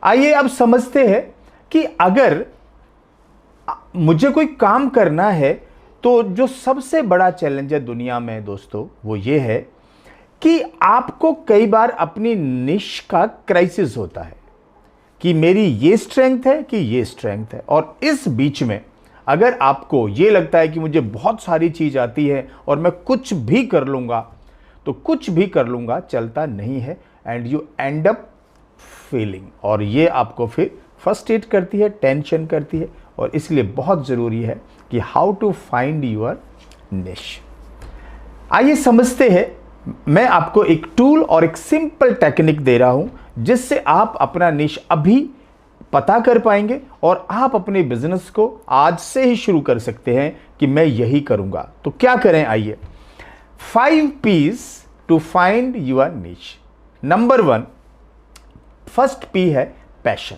आइए अब समझते हैं कि अगर मुझे कोई काम करना है तो जो सबसे बड़ा चैलेंज है दुनिया में दोस्तों वो ये है कि आपको कई बार अपनी निश का क्राइसिस होता है कि मेरी ये स्ट्रेंथ है कि ये स्ट्रेंथ है, और इस बीच में अगर आपको ये लगता है कि मुझे बहुत सारी चीज आती है और मैं कुछ भी कर लूंगा, तो कुछ भी कर लूंगा चलता नहीं है, and you and up Fehling, और ये आपको फिर फ्रस्ट्रेट करती है, टेंशन करती है। और इसलिए बहुत ज़रूरी है कि हाउ टू फाइंड यूर निश। आइए समझते हैं, मैं आपको एक टूल और एक सिंपल टेक्निक दे रहा हूं जिससे आप अपना निश अभी पता कर पाएंगे और आप अपने बिजनेस को आज से ही शुरू कर सकते हैं कि मैं यही करूंगा। तो क्या करें, आइए 5 P's टू फाइंड यूर निश। नंबर 1, फर्स्ट P है पैशन।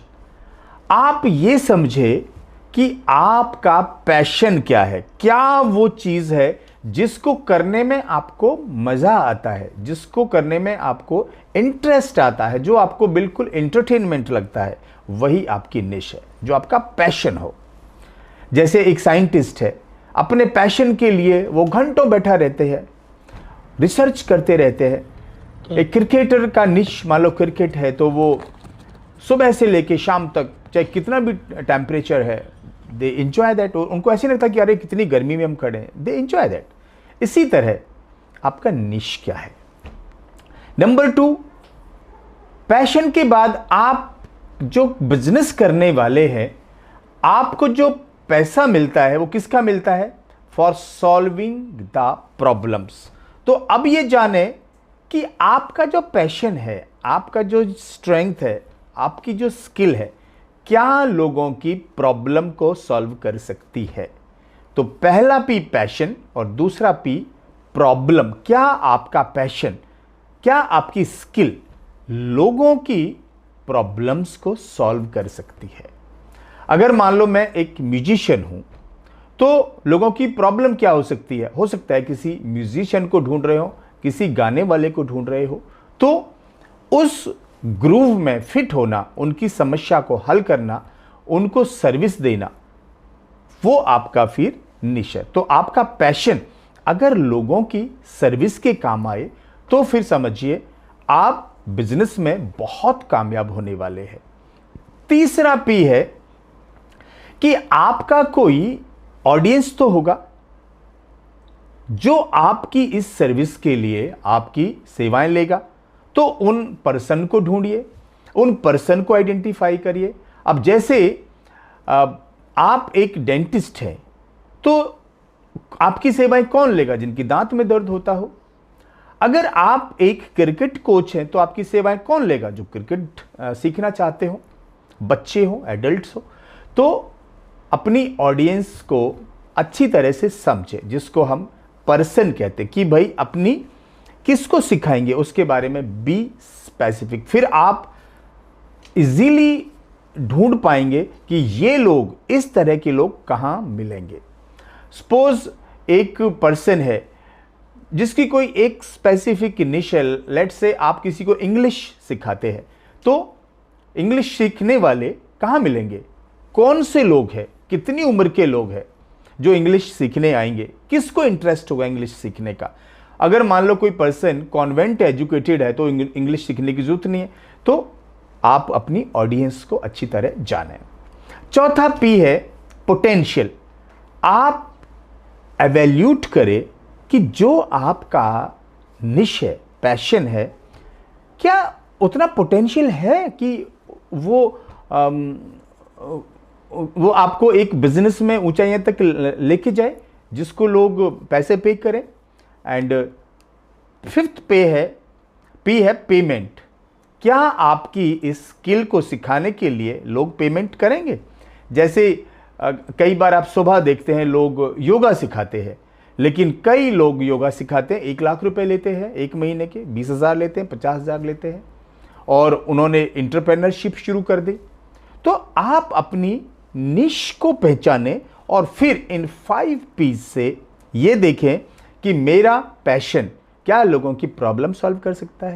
आप ये समझे कि आपका पैशन क्या है, क्या वो चीज है जिसको करने में आपको मजा आता है, जिसको करने में आपको इंटरेस्ट आता है, जो आपको बिल्कुल एंटरटेनमेंट लगता है, वही आपकी निश है, जो आपका पैशन हो। जैसे एक साइंटिस्ट है, अपने पैशन के लिए वो घंटों बैठा रहते हैं, रिसर्च करते रहते हैं। एक क्रिकेटर का निश, मान लो क्रिकेट है, तो वो सुबह से लेके शाम तक चाहे कितना भी टेम्परेचर है, दे एंजॉय दैट। उनको ऐसे लगता कि अरे कितनी गर्मी में हम खड़े हैं, दे एंजॉय दैट। इसी तरह आपका निश क्या है। नंबर 2, पैशन के बाद आप जो बिजनेस करने वाले हैं, आपको जो पैसा मिलता है वो किसका मिलता है, फॉर सॉल्विंग द प्रॉब्लम्स। तो अब ये जाने कि आपका जो पैशन है, आपका जो स्ट्रेंथ है, आपकी जो स्किल है, क्या लोगों की प्रॉब्लम को सॉल्व कर सकती है। तो पहला P पैशन और दूसरा P प्रॉब्लम। क्या आपका पैशन, क्या आपकी स्किल लोगों की प्रॉब्लम्स को सॉल्व कर सकती है। अगर मान लो मैं एक म्यूजिशियन हूं, तो लोगों की प्रॉब्लम क्या हो सकती है, हो सकता है किसी म्यूजिशियन को ढूंढ रहे हो, किसी गाने वाले को ढूंढ रहे हो, तो उस ग्रूव में फिट होना, उनकी समस्या को हल करना, उनको सर्विस देना, वो आपका फिर निश है। तो आपका पैशन अगर लोगों की सर्विस के काम आए तो फिर समझिए आप बिजनेस में बहुत कामयाब होने वाले हैं। तीसरा P है कि आपका कोई ऑडियंस तो होगा जो आपकी इस सर्विस के लिए आपकी सेवाएं लेगा। तो उन पर्सन को ढूंढिए, उन पर्सन को आइडेंटिफाई करिए। अब जैसे आप एक डेंटिस्ट हैं, तो आपकी सेवाएं कौन लेगा, जिनकी दांत में दर्द होता हो। अगर आप एक क्रिकेट कोच हैं, तो आपकी सेवाएं कौन लेगा, जो क्रिकेट सीखना चाहते हो, बच्चे हो, एडल्ट्स हो। तो अपनी ऑडियंस को अच्छी तरह से समझे, जिसको हम पर्सन कहते हैं, कि भाई अपनी किसको सिखाएंगे उसके बारे में बी स्पेसिफिक। फिर आप इजीली ढूंढ पाएंगे कि ये लोग, इस तरह के लोग कहां मिलेंगे। सपोज एक पर्सन है जिसकी कोई एक स्पेसिफिक निश है, लेट्स से आप किसी को इंग्लिश सिखाते हैं, तो इंग्लिश सीखने वाले कहां मिलेंगे, कौन से लोग हैं, कितनी उम्र के लोग हैं जो इंग्लिश सीखने आएंगे, किसको इंटरेस्ट होगा इंग्लिश सीखने का। अगर मान लो कोई पर्सन कॉन्वेंट एजुकेटेड है तो इंग्लिश सीखने की जरूरत नहीं है। तो आप अपनी ऑडियंस को अच्छी तरह जानें। चौथा P है पोटेंशियल। आप एवेल्यूट करें कि जो आपका निश है, पैशन है, क्या उतना पोटेंशियल है कि वो आपको एक बिजनेस में ऊंचाइयों तक लेके जाए, जिसको लोग पैसे पे करें। एंड फिफ्थ P है पेमेंट। क्या आपकी इस स्किल को सिखाने के लिए लोग पेमेंट करेंगे। जैसे कई बार आप सुबह देखते हैं लोग योगा सिखाते हैं, लेकिन कई लोग योगा सिखाते हैं 1 लाख रुपए लेते हैं एक महीने के, 20,000 लेते हैं, 50,000 लेते हैं, और उन्होंने एंटरप्रेन्योरशिप शुरू कर दी। तो आप अपनी निश को पहचानें और फिर इन 5 P's से ये देखें कि मेरा पैशन क्या लोगों की प्रॉब्लम सॉल्व कर सकता है।